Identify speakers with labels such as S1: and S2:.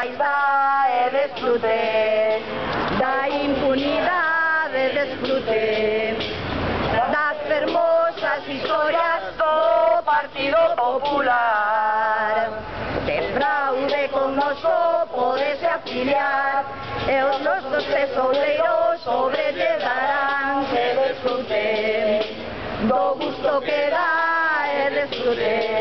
S1: máis dá é desfrute, da impunidade desfrute, das fermosas historias do Partido Popular, de fraude con noso podese afiliar, e os nosos tesoureiros sobre lle darán que desfrute, do gusto que dá e desfrute.